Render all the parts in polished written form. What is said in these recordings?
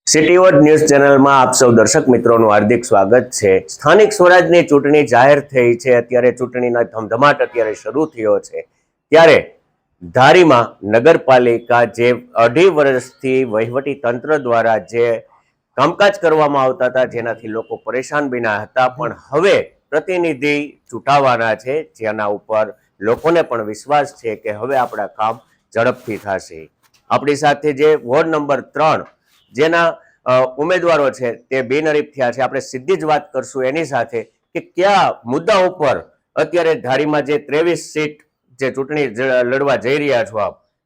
City world news ચેનલમાં આપ સૌ દર્શક મિત્રોનું હાર્દિક સ્વાગત છે। સ્થાનિક સ્વરાજની ચૂંટણી જાહેર થઈ છે। અત્યારે ચૂંટણીનો ધમધમાટ અત્યારે શરૂ થયો છે। ત્યારે ધારીમાં નગરપાલિકા જે 2.5 વર્ષથી વહીવટી તંત્ર દ્વારા જે કામકાજ કરવામાં આવતા હતા, જેનાથી લોકો પરેશાન બન્યા હતા, પણ હવે પ્રતિનિધિ ચૂંટાવાના છે, જેના ઉપર લોકોને પણ વિશ્વાસ છે કે હવે આપણા કામ ઝડપથી થશે। આપણી સાથે જે વોર્ડ નંબર 3 જેના ઉમેદવારો છે તે બિનહરીફ થયા છે, આપણે સીધી જ વાત કરશું એની સાથે કે કયા મુદ્દા ઉપર અત્યારે ધારીમાં જે 23 સીટ જે ચૂંટણી લડવા જઈ રહ્યા છો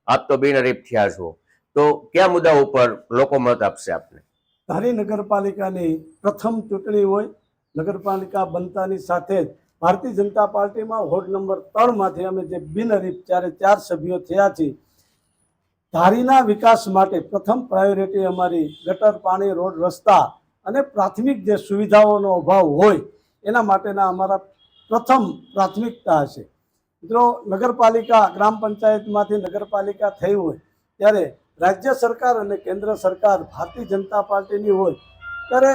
આપ તો બિનહરીફ થયા છો, તો કયા મુદ્દા ઉપર લોકો મત આપશે આપને? ધારી નગરપાલિકાની પ્રથમ ચૂંટણી હોય, નગરપાલિકા બનતાની સાથે જ ભારતીય જનતા પાર્ટીમાં વોર્ડ નંબર 3 માંથી અમે જે બિનહરીફ 4 સભ્યો થયા છીએ, ધારીના વિકાસ માટે પ્રથમ પ્રાયોરિટી અમારી ગટર, પાણી, રોડ, રસ્તા અને પ્રાથમિક જે સુવિધાઓનો અભાવ હોય એના માટેના અમારા પ્રથમ પ્રાથમિકતા હશે। મિત્રો, નગરપાલિકા ગ્રામ પંચાયતમાંથી નગરપાલિકા થઈ હોય ત્યારે રાજ્ય સરકાર અને કેન્દ્ર સરકાર ભારતીય જનતા પાર્ટીની હોય ત્યારે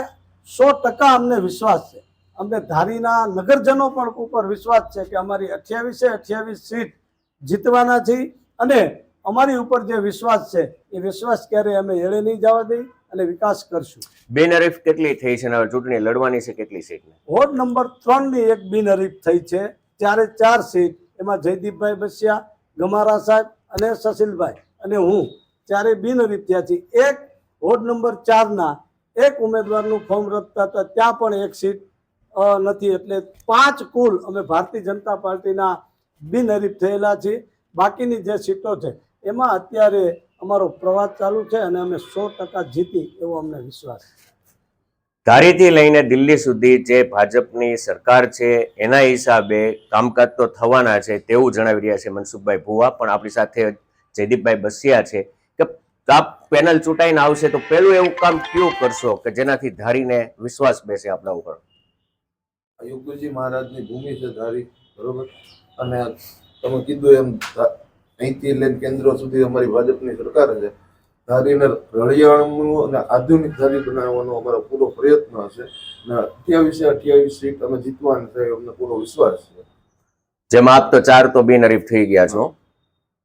100% અમને વિશ્વાસ છે, અમને ધારીના નગરજનો પણ ઉપર વિશ્વાસ છે કે અમારી 28 સીટ જીતવાના છે અને અમારી ઉપર જે વિશ્વાસ છે એ વિશ્વાસ ક્યારે અમે એળે નહીં જવા દઈ અને વિકાસ કરશું। બિનહરીફ કેટલી થઈ છે અને ચૂંટણી લડવાની છે કેટલી સીટ? વોર્ડ નંબર 3 ની એક બિનહરીફ થઈ છે, 4 સીટ, એમાં જયદીપભાઈ બસિયા, ગમારા સાહેબ અને સસીલભાઈ અને હું ચારે બિનહરીફ થયા છીએ। એક વોર્ડ નંબર 4 ના એક ઉમેદવારનું ફોર્મ રદ થતા ત્યાં પણ એક સીટ નથી, એટલે 5 કુલ અમે ભારતીય જનતા પાર્ટીના બિનહરીફ થયેલા છીએ। બાકીની જે સીટો છે એમાં અત્યારે અમારો પ્રવાસ ચાલુ છે અને અમે 100% જીતી એવો અમને વિશ્વાસ છે। ધારીથી લઈને દિલ્હી સુધી જે ભાજપની સરકાર છે એના હિસાબે કામકાજ તો થવાના છે તેવું જણાવી રહ્યા છે મનસુખભાઈ ભુવા, પણ આપણી સાથે જયદીપભાઈ બસિયા છે કે આપ પેનલ ચૂંટાઈને આવશે તો પહેલું એવું કામ કયું કરશો કે જેનાથી ધારીને વિશ્વાસ બેસે આપણા ઉપર? યોગીજી મહારાજની ભૂમિ છે ધારી, બરોબર, અને તમે કીધું એમ અહીંથી લઈને કેન્દ્ર સુધી અમારી ભાજપની સરકાર છે। ધારીને રળિયામણું અને આધુનિક ધારી બનાવવાનો અમારો પૂરો પ્રયત્ન હશે અને 28 સીટ અમે જીતવાની છે, અમને પૂરો વિશ્વાસ છે। જેમાં આપ તો 4 તો બિનહરીફ થઈ ગયા છો।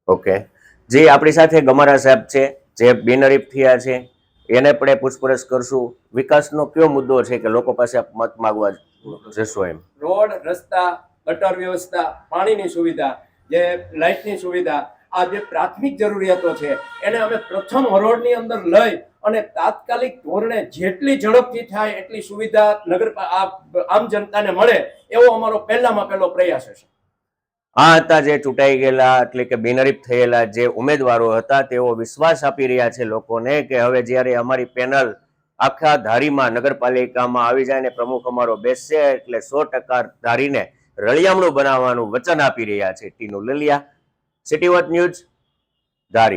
ઓકે, જે આપણી સાથે ગમારા સાહેબ છે જે બિનહરીફ થયા છે એને પણ પૂછપરછ કરશું। વિકાસનો કયો મુદ્દો છે કે લોકો પાસે આપ મત માંગવા જશો? એમ રોડ, રસ્તા, ગટર વ્યવસ્થા, પાણીની સુવિધા, જે લાઇટની સુવિધા, આ જે પ્રાથમિક જરૂરિયાતો છે એને અમે પ્રથમ હરોળની અંદર લઈ અને તાત્કાલિક ધોરણે જેટલી ઝડપથી થાય એટલી સુવિધા આમ જનતાને મળે એવો અમારો પહેલામાં પહેલો પ્રયાસ હશે। આ હતા જે ચૂંટાઈ ગયેલા એટલે કે બિનહરીફ થયેલા જે ઉમેદવારો હતા, તેઓ વિશ્વાસ આપી રહ્યા છે લોકોને કે હવે જ્યારે અમારી પેનલ આખા ધારીમાં નગરપાલિકામાં આવી જાય ને પ્રમુખ અમારો બેસશે એટલે 100% ધારીને રળિયામણું બનાવવાનું વચન આપી રહ્યા છે। Tinu Laliya, city world news, ધારી।